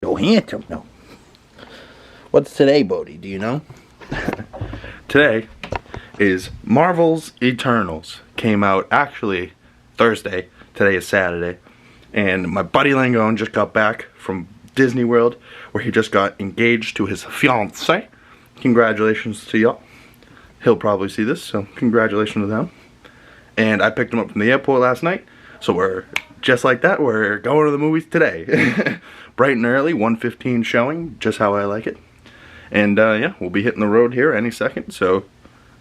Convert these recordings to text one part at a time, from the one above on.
So handsome, no. What's today, Bodie? Do you know? Today is Marvel's Eternals. Came out actually Thursday. Today is Saturday. And my buddy Langone just got back from Disney World, where he just got engaged to his fiancée. Congratulations to y'all. He'll probably see this, so congratulations to them. And I picked him up from the airport last night. So we're just like that. We're going to the movies today. Bright and early, 1:15 showing, just how I like it. And yeah, we'll be hitting the road here any second. So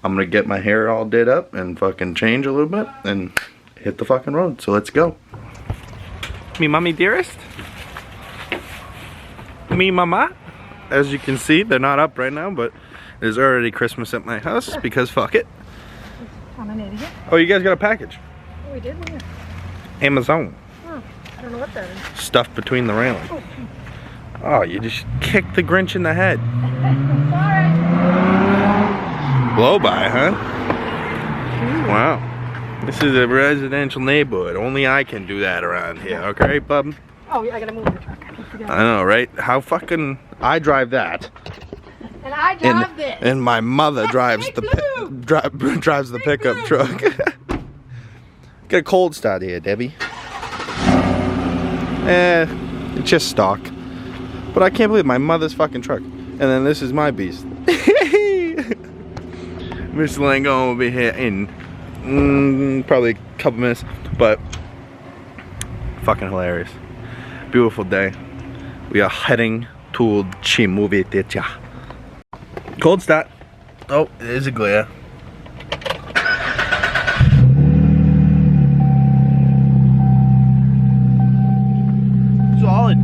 I'm gonna get my hair all did up and fucking change a little bit and hit the fucking road. So let's go. Me mommy dearest. Me mama. As you can see, they're not up right now, but there's already Christmas at my house because fuck it. I'm an idiot. Oh, you guys got a package. Oh, we did? Yeah. Amazon. Oh, I don't know what that is. Stuffed between the railing. Oh, you just kicked the Grinch in the head. Sorry. Blow by, huh? Wow. This is a residential neighborhood. Only I can do that around here, okay, bub? Oh, yeah, I gotta move the truck. I know, right? How fucking... I drive that. And I drive this. And my mother drives the drives the pickup truck. Get a cold start here, Debbie. It's just stock. But I can't believe my mother's fucking truck. And then this is my beast. Mr. Langone will be here in probably a couple minutes. But fucking hilarious. Beautiful day. We are heading to the movie theater. Cold start. Oh, it is a glare. Solid.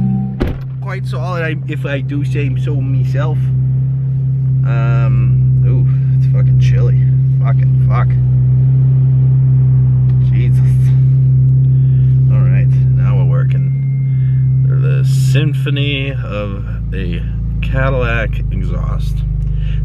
Quite solid, if I do say so myself. Ooh, it's fucking chilly. Fucking fuck. Jesus. Alright, now we're working. The symphony of a Cadillac exhaust.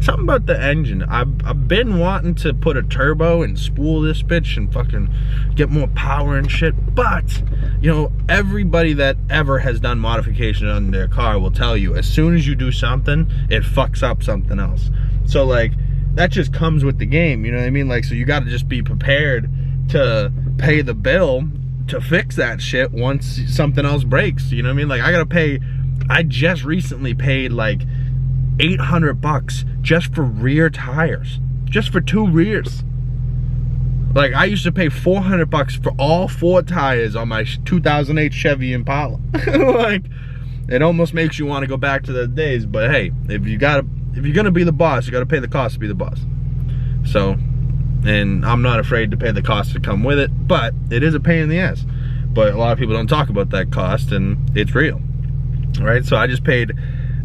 Something about the engine. I've been wanting to put a turbo and spool this bitch and fucking get more power and shit, but you know, everybody that ever has done modification on their car will tell you as soon as you do something, it fucks up something else. So like, that just comes with the game, you know what I mean? Like, so you gotta just be prepared to pay the bill to fix that shit once something else breaks, you know what I mean? Like, I just recently paid like $800 just for rear tires, just for 2 rears. Like, I used to pay $400 for all 4 tires on my 2008 Chevy Impala. Like, it almost makes you want to go back to the days, but hey, if you're gonna be the boss, you gotta pay the cost to be the boss. So, and I'm not afraid to pay the cost to come with it, but it is a pain in the ass. But a lot of people don't talk about that cost, and it's real. Right? So I just paid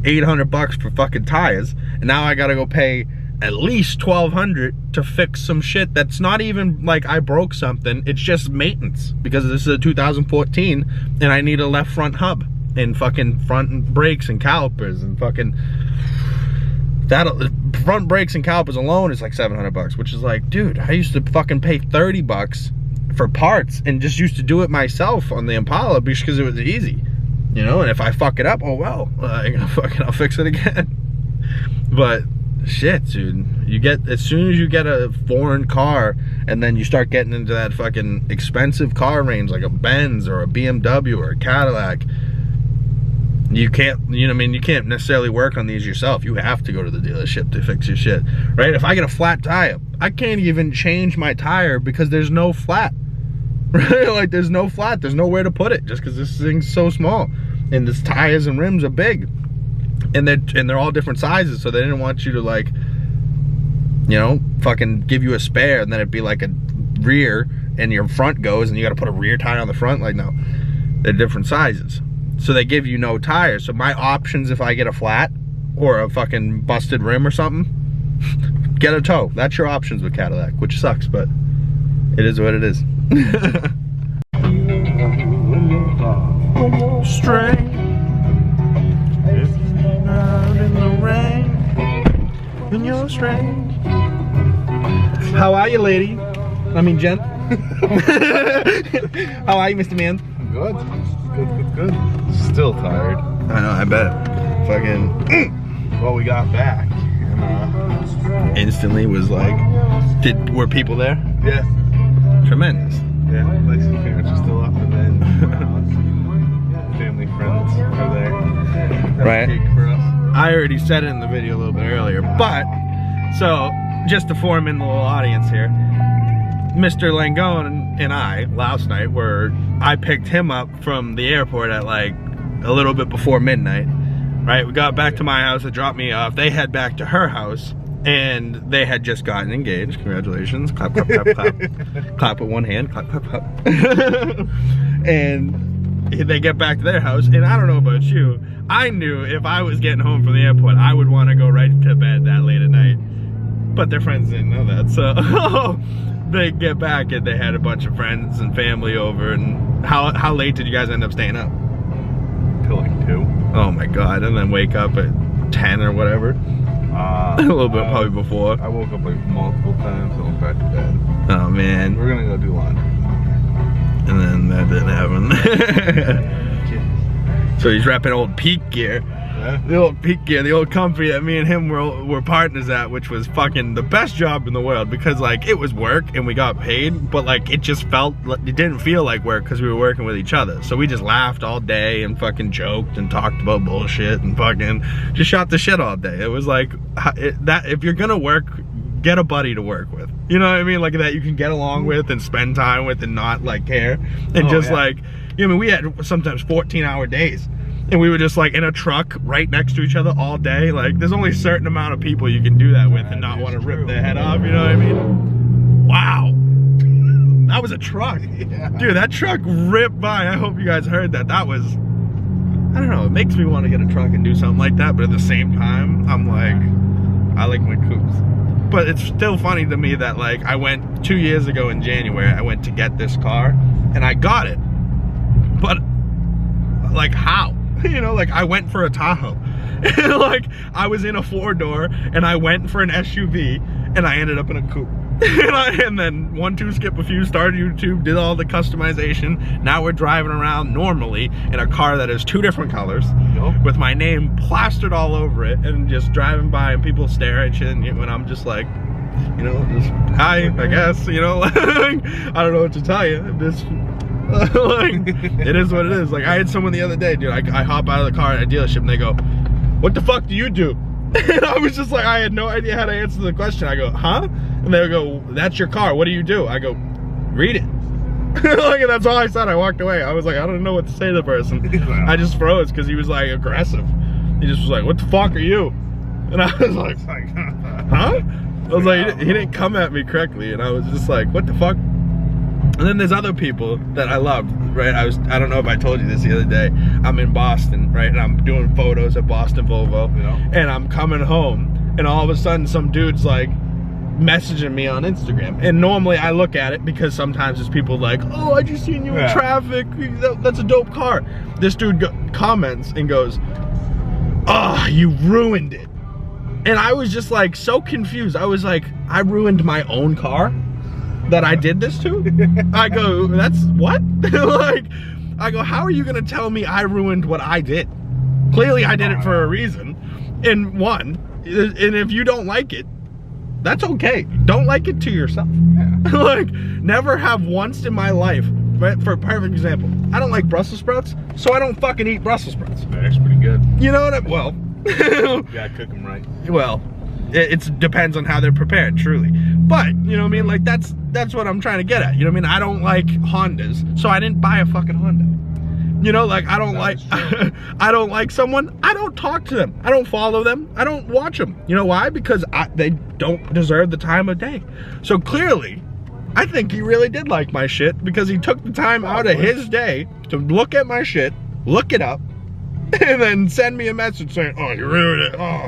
$800 for fucking tires, and now I gotta go pay at least $1,200 to fix some shit that's not even like I broke something, it's just maintenance, because this is a 2014 and I need a left front hub and fucking front brakes and calipers and fucking that front brakes and calipers alone is like $700, which is like, dude, I used to fucking pay $30 for parts and just used to do it myself on the Impala because it was easy. You know, and if I fuck it up, oh well, I'll fix it again. But shit, dude, as soon as you get a foreign car and then you start getting into that fucking expensive car range like a Benz or a BMW or a Cadillac, you can't, you know what I mean, you can't necessarily work on these yourself. You have to go to the dealership to fix your shit, right? If I get a flat tire, I can't even change my tire because there's no flat. Right? Like, there's no flat, there's nowhere to put it just because this thing's so small and the tires and rims are big, and they're all different sizes, so they didn't want you to, like, you know, fucking give you a spare and then it'd be like a rear and your front goes and you got to put a rear tire on the front. Like, no, they're different sizes, so they give you no tires. So my options, if I get a flat or a fucking busted rim or something, get a tow. That's your options with Cadillac, which sucks, but it is what it is. String out in the rain when you're strange. How are you, lady? I mean, gent. How are you, Mr. Man? Good. Good. Still tired. I know, I bet. Fucking, well, we got back. And, instantly was like, were people there? Yeah. Tremendous. Yeah, like some parents are still up, and then family friends are there. Have Right. cake for us. I already said it in the video a little bit earlier, but, so, just to form in the little audience here, Mr. Langone and I, last night, I picked him up from the airport at like a little bit before midnight, right? We got back to my house, they dropped me off, they head back to her house, and they had just gotten engaged. Congratulations. Clap, clap, clap, clap. Clap with one hand, clap, clap, clap. And they get back to their house, and I don't know about you, I knew if I was getting home from the airport, I would want to go right to bed that late at night. But their friends didn't know that, so they get back and they had a bunch of friends and family over. And how late did you guys end up staying up? Till like 2. Oh my god, and then wake up at 10 or whatever. A little bit probably before. I woke up like multiple times and went back to bed. Oh man. We're gonna go do laundry. And then that didn't happen. So he's repping old peak gear. Yeah. The old peak gear, the old company that me and him were partners at, which was fucking the best job in the world, because like it was work and we got paid, but like it just felt, it didn't feel like work because we were working with each other. So we just laughed all day and fucking joked and talked about bullshit and fucking just shot the shit all day. It was like, that if you're gonna work, get a buddy to work with. You know what I mean? Like that you can get along with and spend time with and not like care. And like, you know, I mean, we had sometimes 14-hour days. And we were just like in a truck right next to each other all day. Like there's only a certain amount of people you can do that with and not want to rip their head off, you know what I mean? Wow. That was a truck. Yeah. Dude, that truck ripped by. I hope you guys heard that. That was, I don't know, it makes me want to get a truck and do something like that, but at the same time, I'm like, I like my coupes. But it's still funny to me that like I went 2 years ago in January, I went to get this car and I got it. But like how? You know, like I went for a Tahoe. Like I was in a 4-door and I went for an SUV and I ended up in a coupe. And then 1, 2, skip a few, started YouTube, did all the customization. Now we're driving around normally in a car that is 2 different colors with my name plastered all over it, and just driving by and people stare at you, and when I'm just like, you know, just hi, I guess, you know, like, I don't know what to tell you. This like, it is what it is. Like I had someone the other day, dude, I hop out of the car at a dealership and they go, what the fuck do you do? And I was just like, I had no idea how to answer the question. I go, huh? And they go, that's your car, what do you do? I go, read it. Like, and that's all I said. I walked away. I was like, I don't know what to say to the person. I just froze because he was like aggressive. He just was like, what the fuck are you? And I was like, huh? I was like, he didn't come at me correctly, and I was just like, what the fuck? And then there's other people that I loved, right? I don't know if I told you this the other day. I'm in Boston, right? And I'm doing photos at Boston Volvo. Yeah. And I'm coming home, and all of a sudden some dude's like messaging me on Instagram. And normally I look at it because sometimes there's people like, oh, I just seen you in traffic. That's a dope car. This dude comments and goes, oh, you ruined it. And I was just like so confused. I was like, I ruined my own car that I did this to? I go, that's what? Like, I go, how are you gonna tell me I ruined what I did? Clearly I did it for a reason. And if you don't like it, that's okay. Don't like it to yourself. Yeah. Like, never have once in my life, right? For a perfect example, I don't like Brussels sprouts, so I don't fucking eat Brussels sprouts. That's pretty good. You know what I, well. You gotta cook them right. Well, it depends on how they're prepared, truly. But, you know what I mean? Like, that's what I'm trying to get at. You know what I mean? I don't like Hondas, so I didn't buy a fucking Honda. You know, like, I don't like someone, I don't talk to them. I don't follow them. I don't watch them. You know why? Because they don't deserve the time of day. So clearly, I think he really did like my shit because he took the time out of his day to look at my shit, look it up, and then send me a message saying, oh, you ruined it. Oh,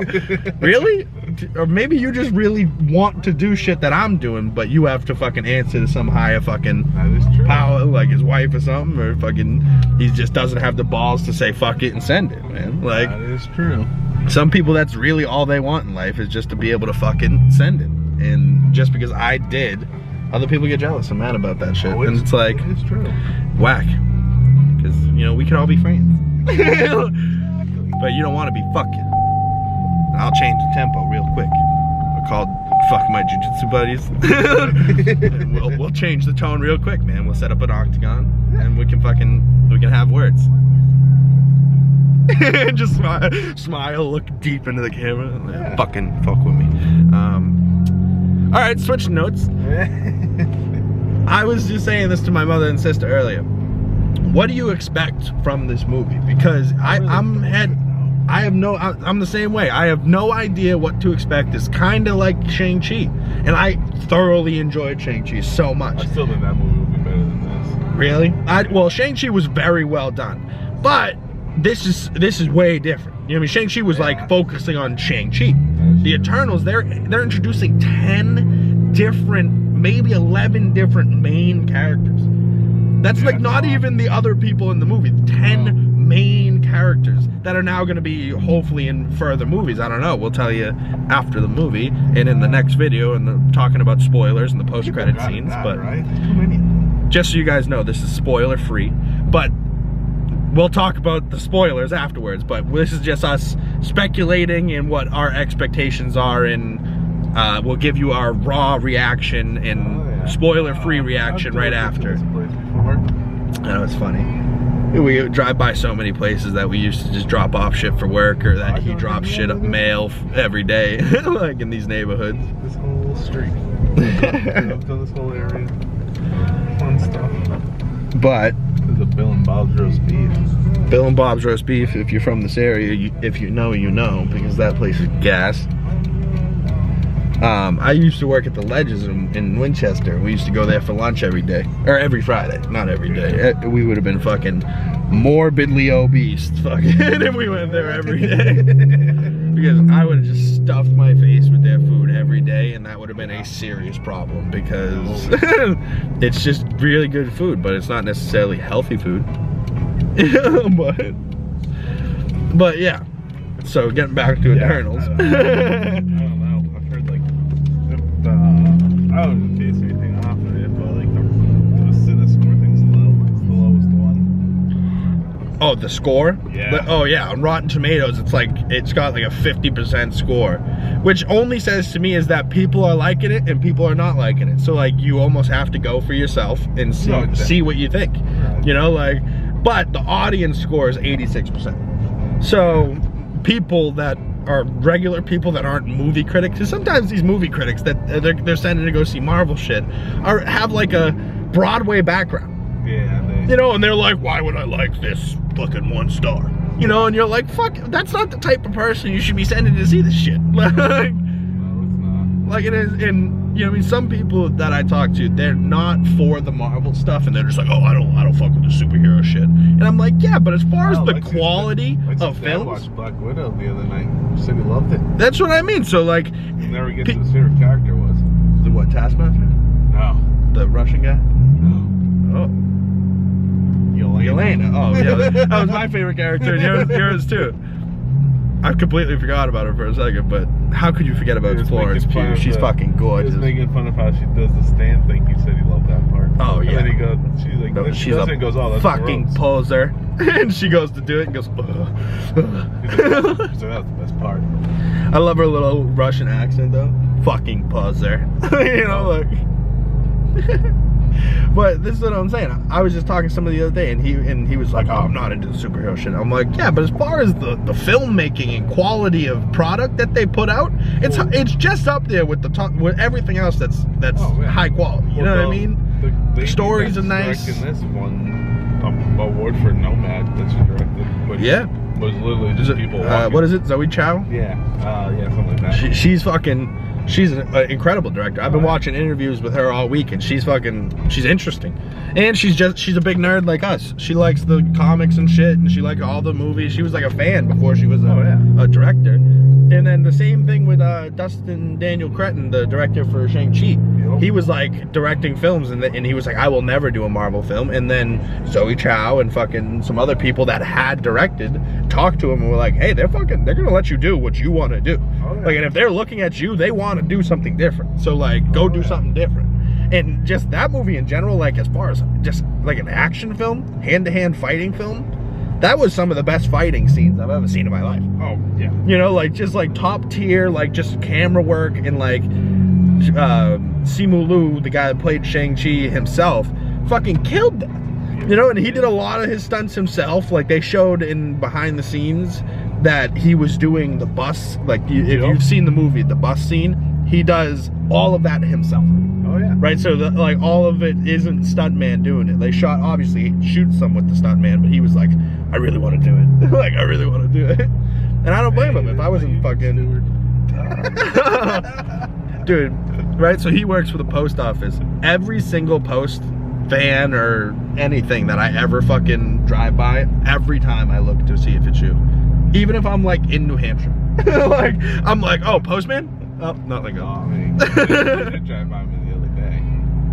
really? Or maybe you just really want to do shit that I'm doing, but you have to fucking answer to some higher fucking power, like his wife or something, or fucking he just doesn't have the balls to say fuck it and send it, man. Like, that is true. Some people, that's really all they want in life, is just to be able to fucking send it. And just because I did, other people get jealous and mad about that shit. And it's like, it's true. Whack. Because, you know, we could all be friends. but you don't want to be fucking. And I'll change the tempo real quick. I'll call fuck my jiu-jitsu buddies. And we'll change the tone real quick, man. We'll set up an octagon and we can have words. Just smile, look deep into the camera. Yeah. Fucking fuck with me. All right, switching notes. I was just saying this to my mother and sister earlier. What do you expect from this movie? Because I'm the same way. I have no idea what to expect. It's kind of like Shang-Chi, and I thoroughly enjoyed Shang-Chi so much. I still think that movie would be better than this. Really? Well, Shang-Chi was very well done, but this is way different. You know what I mean? Shang-Chi was like focusing on Shang-Chi. The Eternals, they're introducing 10 different, maybe 11 different main characters. That's like not even the other people in the movie. 10 main characters that are now going to be hopefully in further movies. I don't know. We'll tell you after the movie and in the next video, and talking about spoilers and the post-credit scenes. But right? Too many. Just so you guys know, this is spoiler free. But we'll talk about the spoilers afterwards. But this is just us speculating and what our expectations are, and we'll give you our raw reaction and spoiler-free reaction right after. I know, it's funny. We drive by so many places that we used to just drop off shit for work, or that he drops shit up mail every day, like in these neighborhoods. This whole street. Up to this whole area. Fun stuff. But there's a Bill and Bob's roast beef. Bill and Bob's roast beef, if you're from this area, if you know, you know, because that place is gas. I used to work at the Ledges in Winchester. We used to go there for lunch every day, or every Friday, not every day. We would have been fucking morbidly obese, fucking, if we went there every day. Because I would have just stuffed my face with their food every day, and that would have been a serious problem, because it's just really good food, but it's not necessarily healthy food. but yeah. So getting back to Eternals. I don't taste anything off of it, but like the Cinescore thing's low. It's the lowest one. Oh, the score? Yeah. Oh yeah, on Rotten Tomatoes, it's got like a 50% score, which only says to me is that people are liking it and people are not liking it. So like, you almost have to go for yourself and see what you think. Right. You know, like, but the audience score is 86%. So people that are regular people that aren't movie critics, because sometimes these movie critics that they're sending to go see Marvel shit have like a Broadway background. Yeah. You know, and they're like, why would I like this fucking 1 star? You know, and you're like, fuck, that's not the type of person you should be sending to see this shit. Like, no, it's not. Like it is, and you know, I mean, some people that I talk to, they're not for the Marvel stuff, and they're just like, oh, I don't fuck with the superhero shit. And I'm like, yeah, but as far as the quality of films, I watched Black Widow the other night. Said he loved it. That's what I mean. So like, he never gets to his favorite character was. The what, Taskmaster? No. The Russian guy? No. Oh. Yelena. Oh yeah, that was my favorite character, and yours too. I completely forgot about her for a second, but how could you forget about Florence Pugh? She's fucking gorgeous. He was making fun of how she does the stand thing. He said he loved that part. Oh yeah. And then he goes, she's like, no, she's a goes, oh, that's fucking gross. poser, and she goes to do it and goes, ugh. He's like, that's the best part. I love her little Russian accent though. Fucking poser. You know, like. But this is what I'm saying. I was just talking to somebody the other day, and he was like, oh, I'm not into the superhero shit. I'm like, yeah, but as far as the filmmaking and quality of product that they put out, it's just up there with with everything else that's high quality. You know what I mean? The stories are nice. This one award for Nomad that she directed, which was literally just people walking. What is it? Zoe Chow? Yeah, something like that. She's an incredible director. I've been watching interviews with her all week, and she's interesting. And she's a big nerd like us. She likes the comics and shit, and she likes all the movies. She was like a fan before she was a director. And then the same thing with Dustin Daniel Cretton, the director for Shang-Chi. He was like directing films, and he was like, I will never do a Marvel film. And then Zoe Chow and fucking some other people that had directed talked to him and were like, hey, they're gonna let you do what you want to do. Like, and if they're looking at you, they want to do something different. So like, go do something different. And just that movie in general, like as far as just like an action film, hand-to-hand fighting film, that was some of the best fighting scenes I've ever seen in my life. Oh, yeah. You know, like just like top tier, like just camera work, and like Simu Liu, the guy that played Shang-Chi himself, fucking killed that. You know, and he did a lot of his stunts himself. Like they showed in behind the scenes that he was doing the bus. Like if you've seen the movie, the bus scene, he does all of that himself. Oh yeah. Right, so like all of it isn't stuntman doing it. They shot, obviously, he shoots some with the stuntman, but he was like, I really want to do it. Like, I really want to do it. And I don't blame him. If I wasn't fucking... Dude, right, so he works for the post office. Every single post van or anything that I ever fucking drive by, every time I look to see if it's you. Even if I'm like in New Hampshire. Like, I'm like, oh, postman? Oh, nothing. Oh, I mean, I drive by me the other day.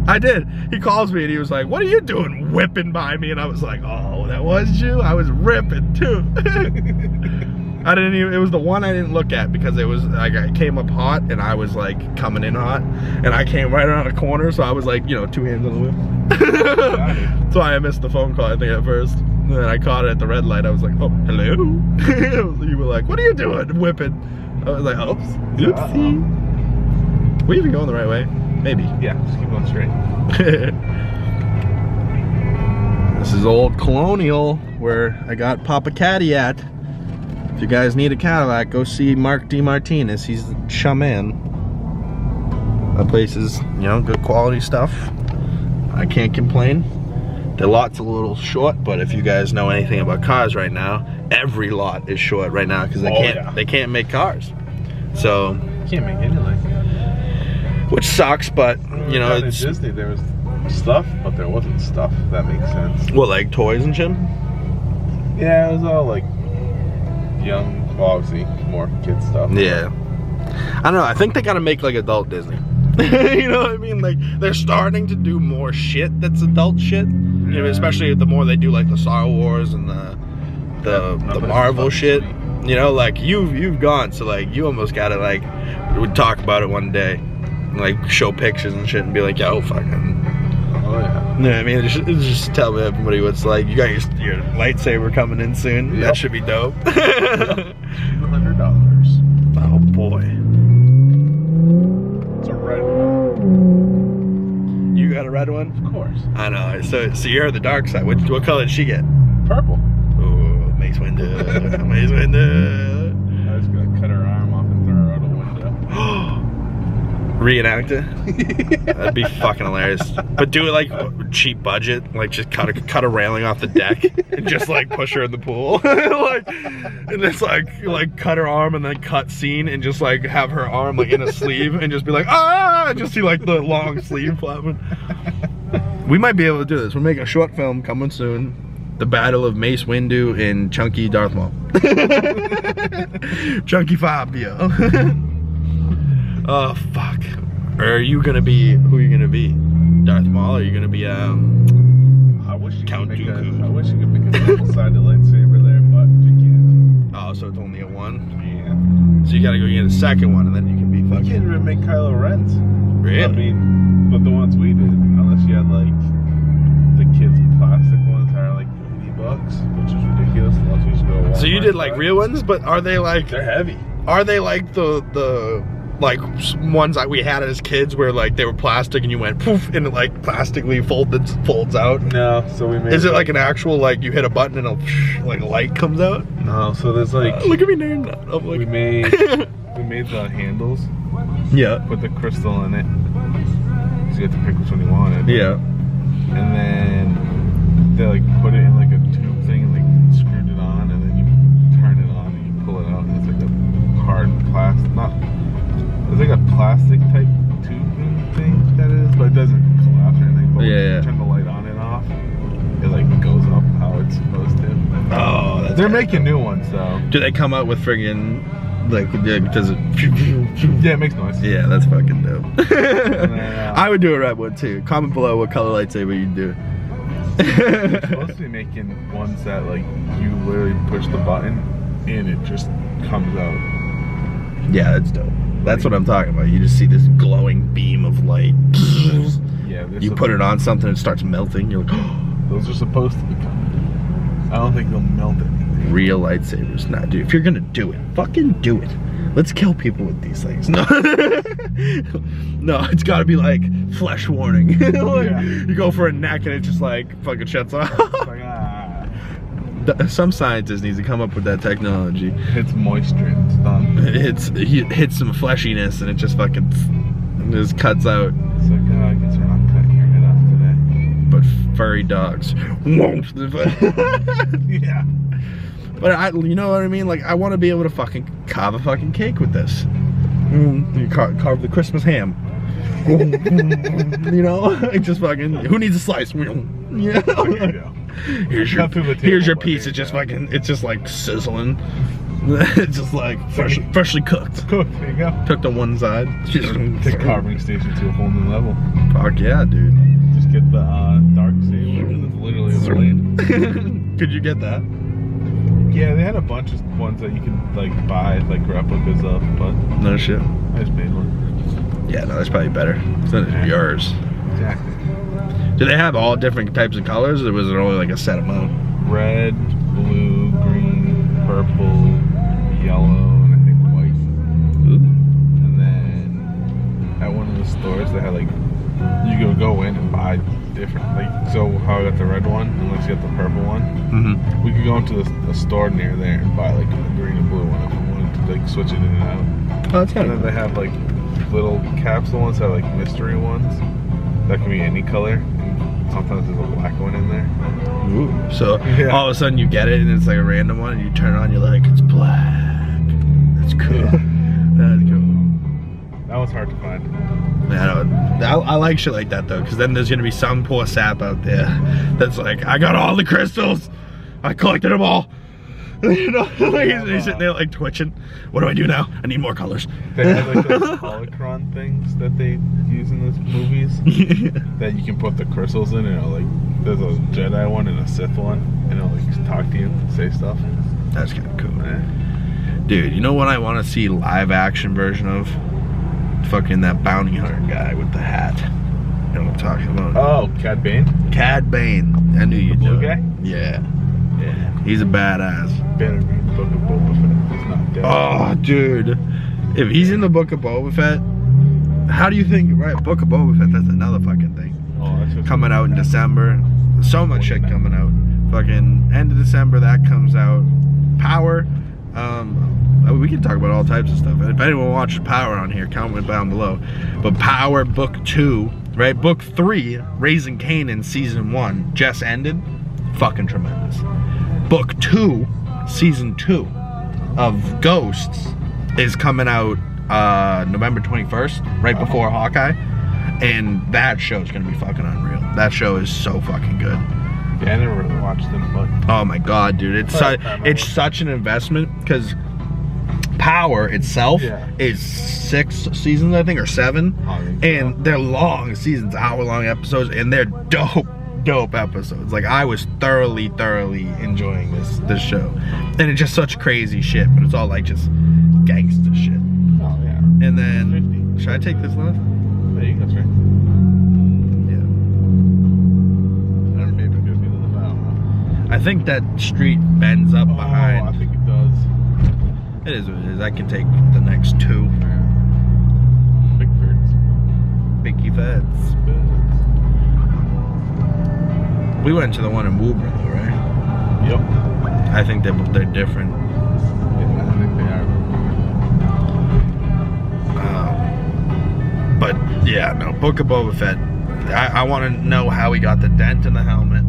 I did. He calls me and he was like, what are you doing whipping by me? And I was like, oh, that was you? I was ripping too. I didn't even, it was the one I didn't look at because it was like, I came up hot and I was like coming in hot and I came right around a corner. So I was like, you know, 2 hands on the whip. That's why I missed the phone call, I think, at first. And then I caught it at the red light. I was like, oh, hello. You were like, what are you doing whipping? I was like, oops. Oopsie. We even going the right way? Maybe. Yeah, just keep going straight. This is Old Colonial, where I got Papa Caddy at. If you guys need a Cadillac, go see Mark DeMartinez. He's the shaman. That place is, you know, good quality stuff. I can't complain. The lot's a little short, but if you guys know anything about cars right now, every lot is short right now because they can't make cars. So Can't make anything. which sucks, but you know, in it's Disney there was stuff, but there wasn't stuff. If that makes sense. what, like toys and shit. Yeah, it was all like young, well, obviously more kid stuff. Yeah, I don't know. I think they gotta make like adult Disney. You know what I mean? Like they're starting to do more shit that's adult shit. You know, especially the more they do like the Star Wars and the Marvel shit. You know, like you've gone, so like you almost gotta like we'd talk about it one day, like show pictures and shit, and be like, yo, fucking. Oh yeah. You know what I mean? Just tell everybody what's like. You got your lightsaber coming in soon. Yep. That should be dope. $100. Oh boy. It's a red one. You got a red one? Of course. I know. So you're the dark side. What color did she get? Purple. Oh, Mace Windu. Mace Windu. I was gonna cut her arm off and throw her out a window. Reenact it? That'd be fucking hilarious. But do it like cheap budget, like just cut a railing off the deck and just like push her in the pool. Like, and it's like cut her arm and then cut scene and just like have her arm like in a sleeve and just be like, ah, and just see like the long sleeve flapping. We might be able to do this. We're making a short film coming soon. The Battle of Mace Windu and Chunky Darth Maul. Chunky Fabio. Oh fuck. Or are you gonna be, who are you gonna be? Darth Maul, or are you gonna be I wish you Count could make Dooku. I wish you could make a double-sided lightsaber there, but you can't. Oh, so it's only a one? Yeah. So you gotta go get a second one and then you can be You fucking. can't even make Kylo Ren's. Really? I mean, but the ones we did, unless you had like the kids' plastic ones that are like $80, which is ridiculous. Unless you just go to So you Walmart did like and buy real ones, but are they like, They're heavy. are they like the like ones that we had as kids where like they were plastic and you went poof and it like plastically folds out? No, so we made. Is it like an actual, like you hit a button and a like light comes out? No, so there's like Look at me nerding out. I'm like, we made the handles, yeah. put the crystal in it, so you have to pick which one you wanted. Yeah. And then they like put it in like a tube thing and like screwed it on, and then you turn it on and you pull it out, and it's like a hard plastic, it's like a plastic type tube thing that is, but it doesn't collapse or anything. But when you turn the light on and off, it like goes up how it's supposed to. Oh, that's They're making new ones though. Do they come out with friggin' like, does it? Yeah, it makes noise. Yeah, that's fucking dope. then, I would do a red one too. Comment below what color lightsaber you'd do. We're supposed to be making ones that like you literally push the button and it just comes out. Yeah, that's dope. That's what I'm talking about. You just see this glowing beam of light. Yeah, You put it on something, it starts melting. You're like, oh. Those are supposed to be coming. I don't think they'll melt anything. Real lightsabers. Nah, dude, if you're gonna do it, fucking do it. Let's kill people with these things. No, no, it's gotta be like flesh warning. Like, Yeah. You go for a neck and it just like fucking shuts off. It's like, ah. Some scientist needs to come up with that technology. It's moisture and it's done. It hits some fleshiness and it just fucking just cuts out. It's like, oh, I guess we're not cutting your head off But furry dogs won't. today. Yeah. But you know what I mean? Like, I want to be able to fucking carve a fucking cake with this. You carve the Christmas ham. You know, like just fucking. Who needs a slice? Yeah. There you go. Here's Cut through the your table, piece. there It's you just go. fucking. It's just like sizzling. It's just like freshly cooked. Cooked. There you go. Cooked on one side. Take a carving station to a whole new level. Fuck yeah, dude. Just get the dark saber and it's literally a blade. Could you get that? Yeah, they had a bunch of ones that you could like buy like replicas of, but No shit. I just made one. Yeah, no, that's probably better. Then it's yours. Exactly. Do they have all different types of colors, or was it only like a set amount? Red, blue, green, purple, yellow, and I think white. Ooh. And then at one of the stores they had like you could go in and buy different like so how I got the red one and let's get the purple one. Mm-hmm. We could go into the store near there and buy like the green and blue one if we wanted to like switch it in and out. Oh, that's And kind then of they have like little capsule ones that are like mystery ones that can be any color. And sometimes there's a black one in there. Ooh. So Yeah. all of a sudden you get it and it's like a random one, and you turn it on, you're like, it's black. That's cool. That's cool. That was hard to find. I like shit like that though, because then there's gonna be some poor sap out there that's like, I got all the crystals, I collected them all. You know, like he's sitting there like twitching. What do I do now? I need more colors. They had like those holocron things that they use in these movies that you can put the crystals in. And it'll, like there's a Jedi one and a Sith one, and it'll like talk to you, say stuff. That's kind of cool. Yeah. Dude, you know what I want to see live action version of? Fucking that bounty hunter guy with the hat. You know what I'm talking about? Oh, Cad Bane. Cad Bane. I knew you'd blue know. guy? Yeah. Yeah. He's a badass. Better read the book of Boba Fett. He's not dead. Oh, dude. If he's in the Book of Boba Fett, how do you think, right, Book of Boba Fett, that's another fucking thing. Oh, that's just Coming out in December. So much shit coming out. Fucking end of December, that comes out. Power. We can talk about all types of stuff. If anyone watched Power on here, comment down below. But Power Book 2, right? Book 3, Raising Kanan Season 1, just ended. Fucking tremendous. Book 2, Season 2 of Ghosts is coming out November 21st, right before Hawkeye. And that show's gonna be fucking unreal. That show is so fucking good. Yeah, I never really watched them, but Oh my god, dude. It's such an investment, because Power itself is 6 seasons, I think, or 7. And they're long seasons, hour-long episodes, and they're dope episodes. Like, I was thoroughly enjoying this show. And it's just such crazy shit, but it's all like just gangster shit. oh yeah. And then, should I take this left? There you go, that's right. Yeah. I don't know, maybe it goes into the bow. I think that street bends up Oh, behind. I think it does. It is what it is. I can take the next 2. Big birds. Biggie Feds. We went to the one in Woburn, though, right? Yep. I think they're different. Yeah, I think they are. But yeah, no, Book of Boba Fett. I want to know how he got the dent in the helmet.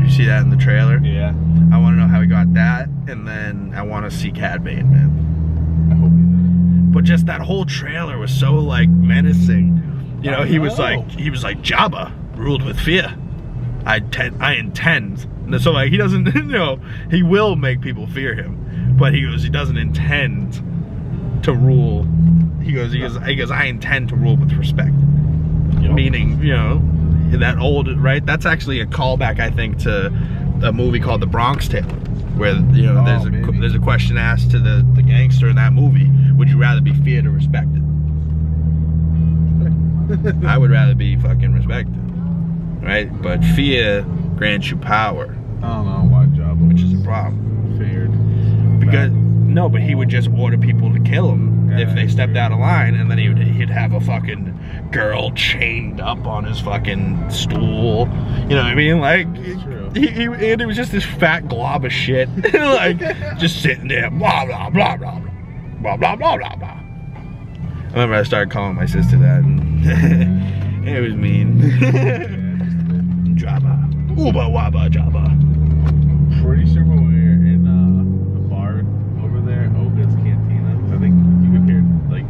You see that in the trailer? Yeah. I want to know how he got that, and then I want to see Cad Bane, man. I hope he's in. But just that whole trailer was so like menacing. You know, he was like Jabba ruled with fear. I intend. And so like he doesn't, you know, he will make people fear him, but he doesn't intend to rule. He goes, I intend to rule with respect. Yep. Meaning, you know, that old, right? That's actually a callback, I think, to a movie called The Bronx Tale, where, you know, there's a question asked to the gangster in that movie: would you rather be feared or respected? I would rather be fucking respected, right? But fear grants you power, I don't know why Jabba which is was a problem. feared. Because no, but he would just order people to kill him if they stepped out of line, and then he'd have a fucking girl chained up on his fucking stool. You know what I mean? Like he was just this fat glob of shit, like just sitting there, blah blah blah blah blah blah blah blah blah. I remember I started calling my sister that, and it was mean. Jabba, Uba Wabba Jabba. Pretty sure when we were in the bar over there, Oga's Cantina, I think you could hear like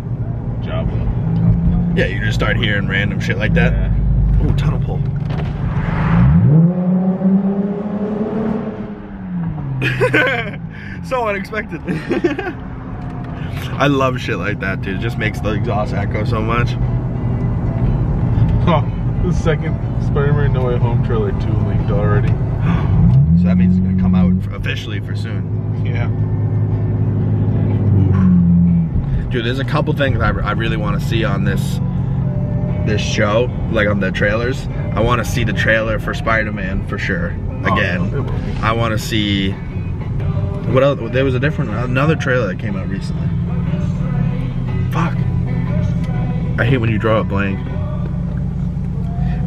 Jabba. Yeah, you just start hearing random shit like that. Yeah. Ooh, tunnel pole. So unexpected. I love shit like that, dude. It just makes the exhaust echo so much. Oh, the second Spider-Man No Way Home trailer 2 leaked already. So that means it's gonna come out officially for soon. Yeah. Oof. Dude, there's a couple things I really want to see on this show, like on the trailers. I want to see the trailer for Spider-Man for sure. Again, I want to see what else. There was another trailer that came out recently. Fuck. I hate when you draw a blank.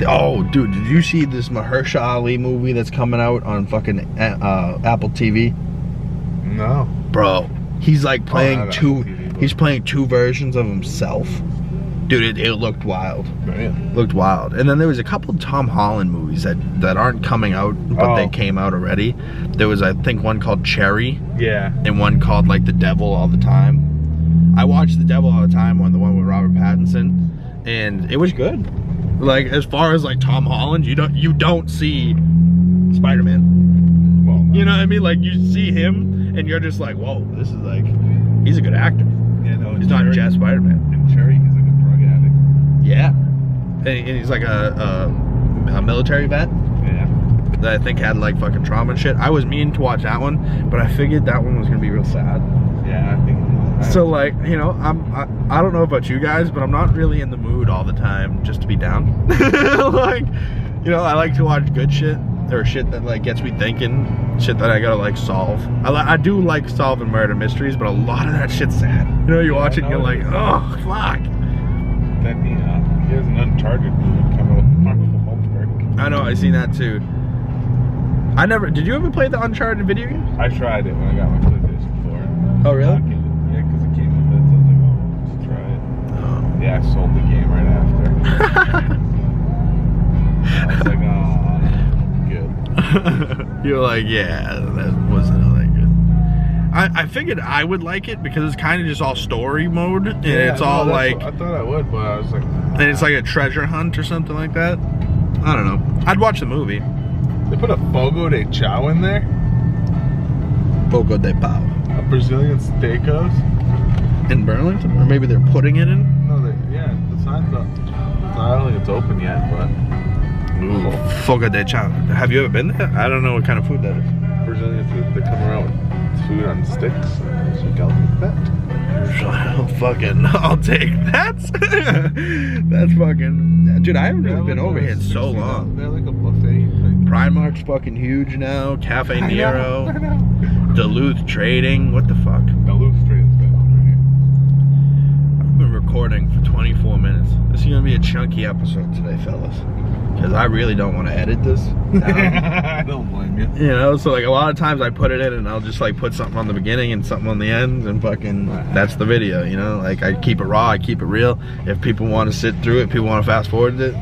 Oh, dude, did you see this Mahershala Ali movie that's coming out on fucking Apple TV? No. Bro, he's like playing He's playing two versions of himself. Dude, it looked wild. Man. Looked wild. And then there was a couple Tom Holland movies that aren't coming out, but they came out already. There was, I think, one called Cherry. Yeah. And one called like The Devil All the Time. I watched The Devil All the Time, the one with Robert Pattinson, and it was good. Like, as far as like Tom Holland, you don't see Spider-Man. Well, you know what I mean? Like, you see him and you're just like, whoa, this is like, he's a good actor. Yeah, no, He's not just Spider-Man. And Cherry, he's like a drug addict. Yeah. And he's like a military vet. Yeah. That I think had like fucking trauma and shit. I was meaning to watch that one, but I figured that one was gonna be real sad. Yeah, I think. So like, you know, I don't know about you guys, but I'm not really in the mood all the time just to be down. Like, you know, I like to watch good shit or shit that like gets me thinking, shit that I gotta like solve. I do like solving murder mysteries, but a lot of that shit's sad. You know, you watch it and you're like, oh fuck. Then he has an Uncharted movie coming with Mark Wahlberg. I know, I seen that too. Did you ever play the Uncharted video game? I tried it when I got my PlayStation 4. Oh really? Yeah, because it came with it, so I was like, oh, let's try it. Yeah, I sold the game right after. I was like, oh, good. You're like, yeah, that wasn't all that good. I figured I would like it because it's kind of just all story mode, and it's all like. I thought I would, but I was like. And it's like a treasure hunt or something like that. I don't know. I'd watch the movie. They put a Fogo de Chao in there. Fogo de Pau. A Brazilian steakhouse. In Burlington? Or maybe they're putting it in? No, the sign's up. I don't think it's open yet, but. Ooh, Fogo de Chao. Have you ever been there? I don't know what kind of food that is. Brazilian food, they come around with food on sticks. So you gotta eat that. I'll take that. That's fucking. Dude, I haven't really been over here in so long. They're like a buffet. Primark's fucking huge now. Cafe Nero. I know. Duluth Trading. What the fuck? Duluth Trading's been over here. I've been recording for 24 minutes. This is gonna be a chunky episode today, fellas. Because I really don't want to edit this. I don't blame you. You know, so like a lot of times I put it in and I'll just like put something on the beginning and something on the end and fucking that's the video, you know? Like I keep it raw, I keep it real. If people want to sit through it, people want to fast forward it,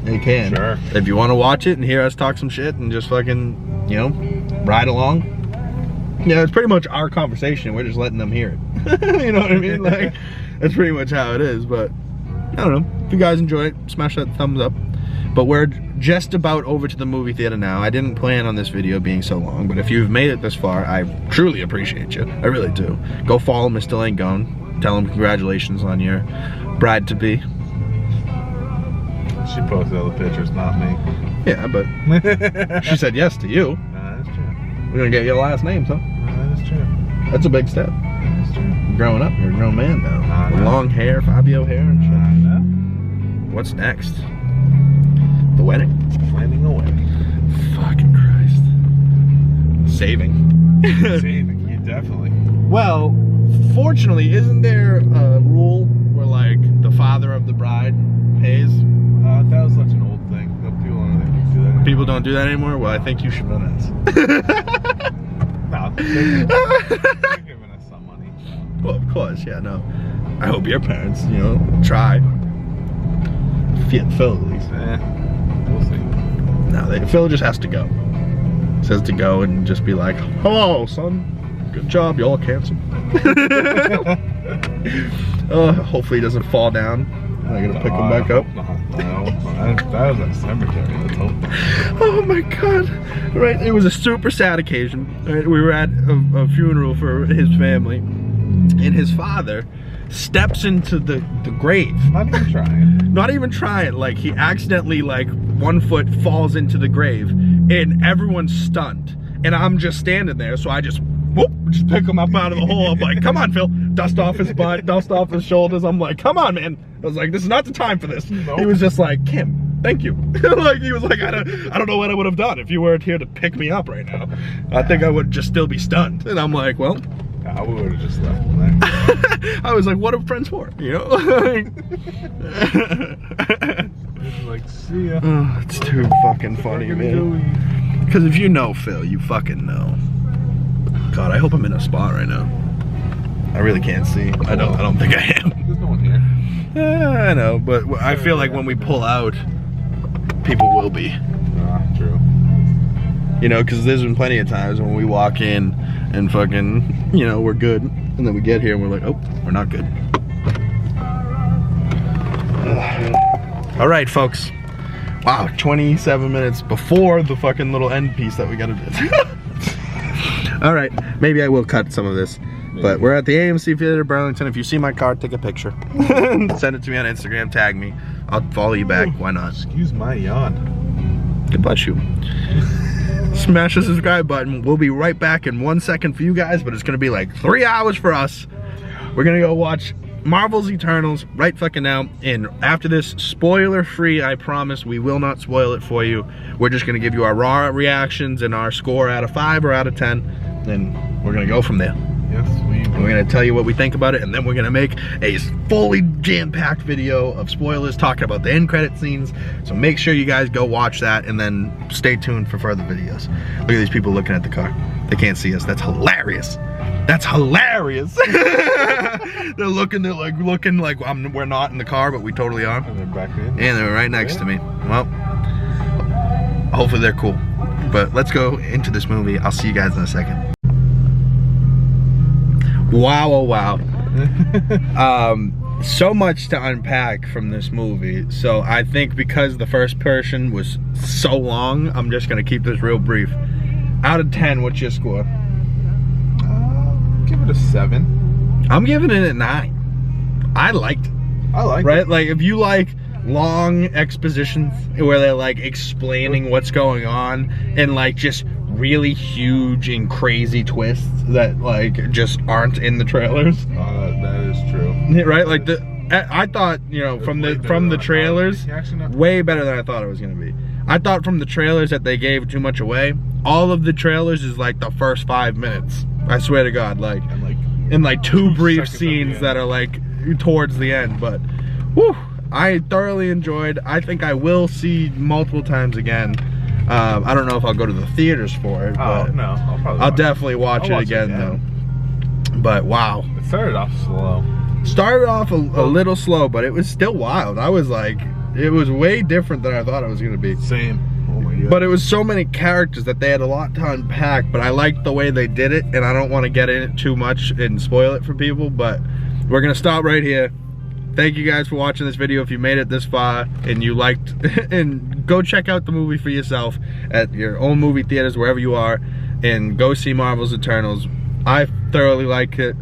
they can. Sure. If you want to watch it and hear us talk some shit and just fucking, you know, ride along. Yeah, it's pretty much our conversation. We're just letting them hear it. You know what I mean? Like, that's pretty much how it is. But I don't know. If you guys enjoy it, smash that thumbs up. But we're just about over to the movie theater now. I didn't plan on this video being so long, but if you've made it this far, I truly appreciate you. I really do. Go follow Mr. Langone. Tell him congratulations on your bride-to-be. She posted all the pictures, not me. Yeah, but she said yes to you. That's true. We're gonna get your last name, son. That is true. That's a big step. That's true. Growing up, you're a grown man now. With long hair, Fabio hair and shit. I know. What's next? The wedding? Planning a wedding. Fucking saving. Saving, you definitely. Well, fortunately, isn't there a rule where like the father of the bride pays? That was such an old thing. People don't do that anymore. People don't do that anymore? Well, I think you should run us. No, they're giving us some money. Well, of course, yeah, no. I hope your parents, you know, try. Phil, at least. We'll see. No, Phil just has to go. Says to go and just be like, hello, son. Good job, y'all handsome. Hopefully he doesn't fall down. I'm gonna pick him back up. No, that was a cemetery. Let's hope not. Oh my god. Right, it was a super sad occasion. Right? We were at a funeral for his family, and his father steps into the grave. Not even trying. Not even trying. Like, he accidentally, like, 1 foot falls into the grave, and everyone's stunned. And I'm just standing there, so I just, whoop, just pick him up out of the hole. I'm like, come on, Phil. Dust off his butt, dust off his shoulders. I'm like, come on, man. I was like, this is not the time for this. Nope. He was just like, Kim, thank you. Like, he was like, I don't know what I would have done if you weren't here to pick me up right now. I think I would just still be stunned. And I'm like, well, I would have just left him there. I was like, what are friends for? You know? Like, see ya. Oh, it's too fucking funny, man. Because if you know Phil, you fucking know. God, I hope I'm in a spot right now. I really can't see. I don't think I am. There's no one here. Yeah, I know, but I feel like when we pull out, people will be. True. You know, because there's been plenty of times when we walk in and fucking, you know, we're good. And then we get here and we're like, oh, we're not good. All right, folks. Wow, 27 minutes before the fucking little end piece that we gotta do. All right, maybe I will cut some of this. But we're at the AMC Theater Burlington. If you see my car, take a picture. Send it to me on Instagram, tag me. I'll follow you back, why not? Excuse my yawn. God bless you. Smash the subscribe button. We'll be right back in 1 second for you guys, but it's gonna be like 3 hours for us. We're gonna go watch Marvel's Eternals right fucking now. And after this, spoiler free, I promise we will not spoil it for you. We're just gonna give you our raw reactions and our score out of 5 or out of 10. And we're gonna go from there. Yes, we're gonna tell you what we think about it, and then we're gonna make a fully jam-packed video of spoilers talking about the end credit scenes. So make sure you guys go watch that, and then stay tuned for further videos. Look at these people looking at the car. They can't see us. That's hilarious. That's hilarious. They're looking like we're not in the car, but we totally are. And they're back in. And they're right next to me. Well, hopefully they're cool. But let's go into this movie. I'll see you guys in a second. Wow, oh wow. So much to unpack from this movie. So I think because the first person was so long, I'm just gonna keep this real brief. Out of 10, what's your score? Give it a 7. I'm giving it a 9. I liked it. I like right? it. Like, if you like long expositions where they're like explaining what's going on and like just really huge and crazy twists that like just aren't in the trailers. That is true. Right? Like I thought, you know, from the trailers, way better than I thought it was gonna be. I thought from the trailers that they gave too much away. All of the trailers is like the first 5 minutes. I swear to God, like in like two brief scenes that are like towards the end. But whew, I thoroughly enjoyed. I think I will see multiple times again. I don't know if I'll go to the theaters for it, but no, I'll definitely watch it again though. But wow. It started off slow. Started off a little slow, but it was still wild. I was like, it was way different than I thought it was gonna be. Same. Oh my God. But it was so many characters that they had a lot to unpack, but I liked the way they did it, and I don't want to get in it too much and spoil it for people, but we're gonna stop right here. Thank you guys for watching this video. If you made it this far and you liked, and go check out the movie for yourself at your own movie theaters, wherever you are, and go see Marvel's Eternals. I thoroughly liked it.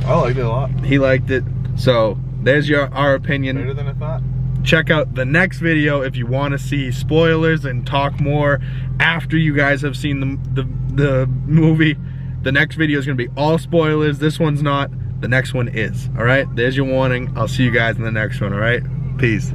I liked it a lot. He liked it. So there's our opinion. Better than I thought. Check out the next video if you want to see spoilers and talk more after you guys have seen the movie. The next video is going to be all spoilers. This one's not. The next one is. All right, there's your warning. I'll see you guys in the next one. All right, peace.